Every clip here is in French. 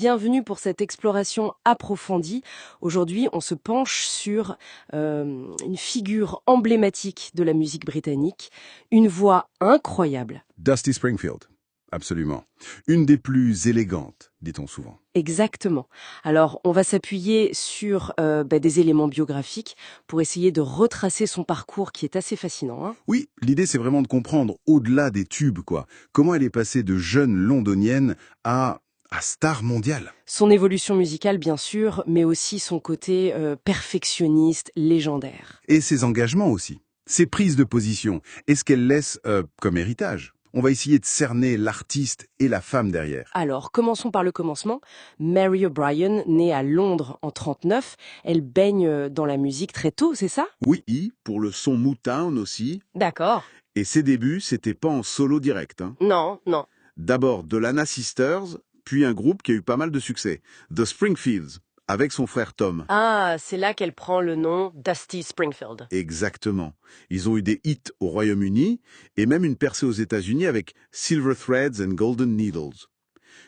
bienvenue pour cette exploration approfondie. Aujourd'hui, on se penche sur une figure emblématique de la musique britannique, une voix incroyable. Dusty Springfield, absolument. Une des plus élégantes, dit-on souvent. Exactement. Alors, on va s'appuyer sur des éléments biographiques pour essayer de retracer son parcours qui est assez fascinant, hein. Oui, l'idée c'est vraiment de comprendre, au-delà des tubes, quoi, comment elle est passée de jeune londonienne à star mondiale. Son évolution musicale, bien sûr, mais aussi son côté perfectionniste, légendaire. Et ses engagements aussi, ses prises de position, et ce qu'elle laisse comme héritage. On va essayer de cerner l'artiste et la femme derrière. Alors, commençons par le commencement. Mary O'Brien, née à Londres en 1939, elle baigne dans la musique très tôt, c'est ça? Oui, pour le son Motown aussi. D'accord. Et ses débuts, c'était pas en solo direct, hein. Non. D'abord The Lana Sisters, puis un groupe qui a eu pas mal de succès, The Springfields, avec son frère Tom. Ah, c'est là qu'elle prend le nom Dusty Springfield. Exactement. Ils ont eu des hits au Royaume-Uni et même une percée aux États-Unis avec Silver Threads and Golden Needles.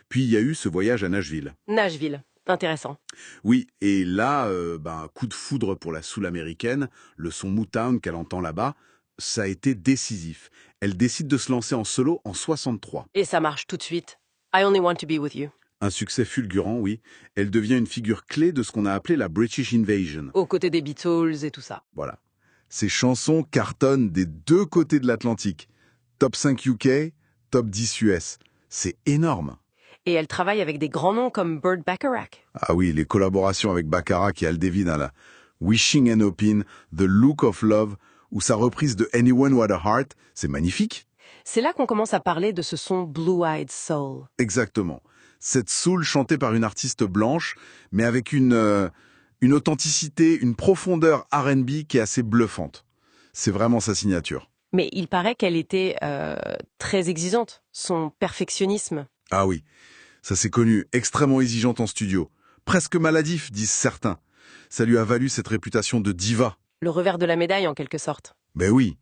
Puis il y a eu ce voyage à Nashville. Nashville, intéressant. Oui, et là, coup de foudre pour la soul américaine, le son Motown qu'elle entend là-bas, ça a été décisif. Elle décide de se lancer en solo en 63. Et ça marche tout de suite. I Only Want to Be With You. Un succès fulgurant, oui. Elle devient une figure clé de ce qu'on a appelé la British Invasion. Aux côtés des Beatles et tout ça. Voilà. Ces chansons cartonnent des deux côtés de l'Atlantique. Top 5 UK, top 10 US. C'est énorme. Et elle travaille avec des grands noms comme Burt Bacharach. Ah oui, les collaborations avec Bacharach et Al David à la Wishing and Hoping, The Look of Love, ou sa reprise de Anyone But a Heart, c'est magnifique. C'est là qu'on commence à parler de ce son Blue-Eyed Soul. Exactement. Cette soul chantée par une artiste blanche, mais avec une authenticité, une profondeur R&B qui est assez bluffante. C'est vraiment sa signature. Mais il paraît qu'elle était très exigeante, son perfectionnisme. Ah oui, ça c'est connu, extrêmement exigeante en studio. Presque maladif, disent certains. Ça lui a valu cette réputation de diva. Le revers de la médaille en quelque sorte. Ben oui,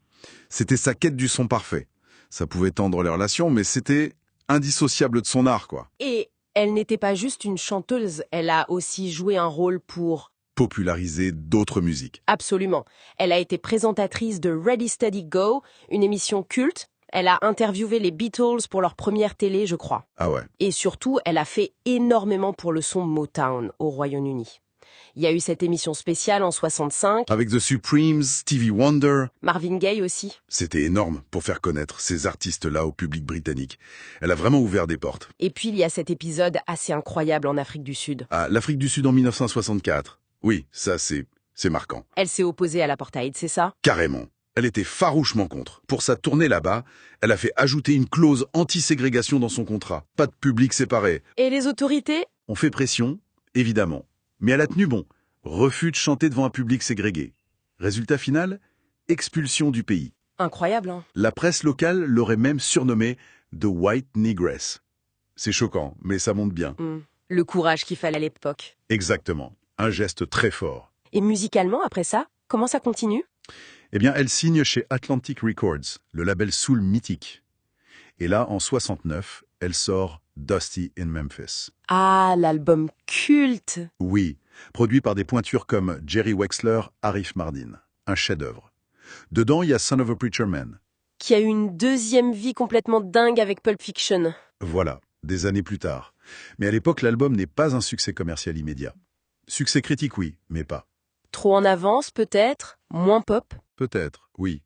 c'était sa quête du son parfait. Ça pouvait tendre les relations, mais c'était indissociable de son art, quoi. Et elle n'était pas juste une chanteuse, elle a aussi joué un rôle pour... Populariser d'autres musiques. Absolument. Elle a été présentatrice de Ready Steady Go, une émission culte. Elle a interviewé les Beatles pour leur première télé, je crois. Ah ouais. Et surtout, elle a fait énormément pour le son Motown au Royaume-Uni. Il y a eu cette émission spéciale en 65. Avec The Supremes, Stevie Wonder. Marvin Gaye aussi. C'était énorme pour faire connaître ces artistes-là au public britannique. Elle a vraiment ouvert des portes. Et puis il y a cet épisode assez incroyable en Afrique du Sud. Ah, l'Afrique du Sud en 1964. Oui, ça c'est marquant. Elle s'est opposée à l'apartheid, c'est ça? Carrément. Elle était farouchement contre. Pour sa tournée là-bas, elle a fait ajouter une clause anti-ségrégation dans son contrat. Pas de public séparé. Et les autorités? On fait pression, évidemment. Mais elle a tenu bon. Refus de chanter devant un public ségrégué. Résultat final, expulsion du pays. Incroyable, hein? La presse locale l'aurait même surnommée « The White Negress ». C'est choquant, mais ça monte bien. Le courage qu'il fallait à l'époque. Exactement. Un geste très fort. Et musicalement, après ça, comment ça continue? Eh bien, elle signe chez Atlantic Records, le label soul mythique. Et là, en 69, elle sort Dusty in Memphis. Ah, l'album culte! Oui, produit par des pointures comme Jerry Wexler, Arif Mardin. Un chef-d'œuvre. Dedans, il y a Son of a Preacher Man. Qui a eu une deuxième vie complètement dingue avec Pulp Fiction. Voilà, des années plus tard. Mais à l'époque, l'album n'est pas un succès commercial immédiat. Succès critique, oui, mais pas. Trop en avance, peut-être? Moins pop? Peut-être, oui.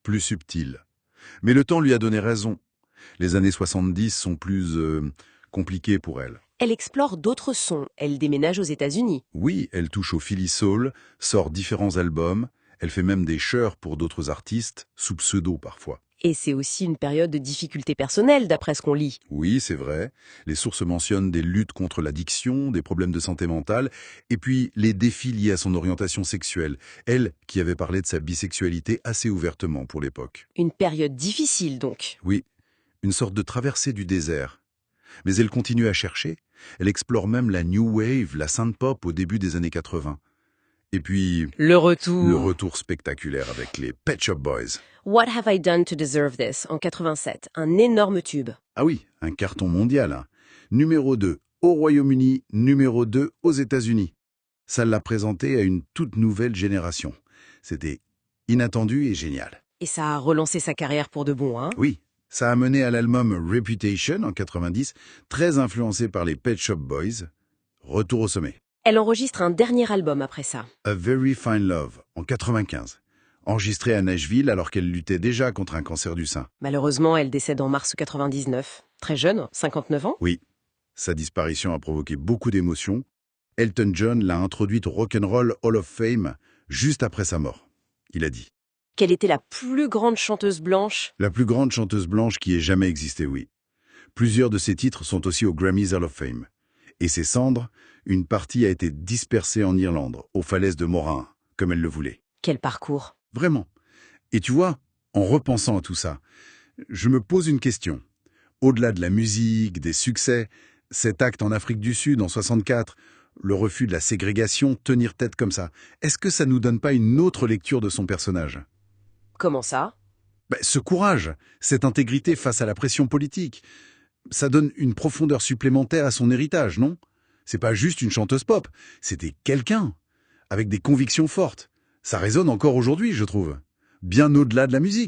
Plus subtil. Mais le temps lui a donné raison. Les années 70 sont plus compliquées pour elle. Elle explore d'autres sons. Elle déménage aux États-Unis. Oui, elle touche au Philly Soul, sort différents albums, elle fait même des chœurs pour d'autres artistes, sous pseudo parfois. Et c'est aussi une période de difficultés personnelles, d'après ce qu'on lit. Oui, c'est vrai. Les sources mentionnent des luttes contre l'addiction, des problèmes de santé mentale, et puis les défis liés à son orientation sexuelle. Elle, qui avait parlé de sa bisexualité assez ouvertement pour l'époque. Une période difficile, donc. Oui, une sorte de traversée du désert. Mais elle continue à chercher. Elle explore même la New Wave, la synth-pop au début des années 80. Et puis... Le retour spectaculaire avec les Pet Shop Boys. What Have I Done to Deserve This, en 87. Un énorme tube. Ah oui, un carton mondial. Numéro 2, au Royaume-Uni, numéro 2 aux États-Unis. Ça l'a présenté à une toute nouvelle génération. C'était inattendu et génial. Et ça a relancé sa carrière pour de bon, hein? Oui, ça a mené à l'album Reputation en 90, très influencé par les Pet Shop Boys. Retour au sommet. Elle enregistre un dernier album après ça. A Very Fine Love en 95, enregistré à Nashville alors qu'elle luttait déjà contre un cancer du sein. Malheureusement, elle décède en mars 99. Très jeune, 59 ans. Oui, sa disparition a provoqué beaucoup d'émotions. Elton John l'a introduite au Rock'n'Roll Hall of Fame juste après sa mort. Il a dit Quelle était la plus grande chanteuse blanche? « La plus grande chanteuse blanche qui ait jamais existé, oui. » Plusieurs de ses titres sont aussi au Grammys Hall of Fame. Et ses cendres, une partie a été dispersée en Irlande, aux falaises de Morin, comme elle le voulait. Quel parcours! Vraiment. Et tu vois, en repensant à tout ça, je me pose une question. Au-delà de la musique, des succès, cet acte en Afrique du Sud en 64, le refus de la ségrégation, tenir tête comme ça, est-ce que ça nous donne pas une autre lecture de son personnage? Comment ça? Ce courage, cette intégrité face à la pression politique, ça donne une profondeur supplémentaire à son héritage, non? C'est pas juste une chanteuse pop, c'était quelqu'un, avec des convictions fortes. Ça résonne encore aujourd'hui, je trouve. Bien au-delà de la musique.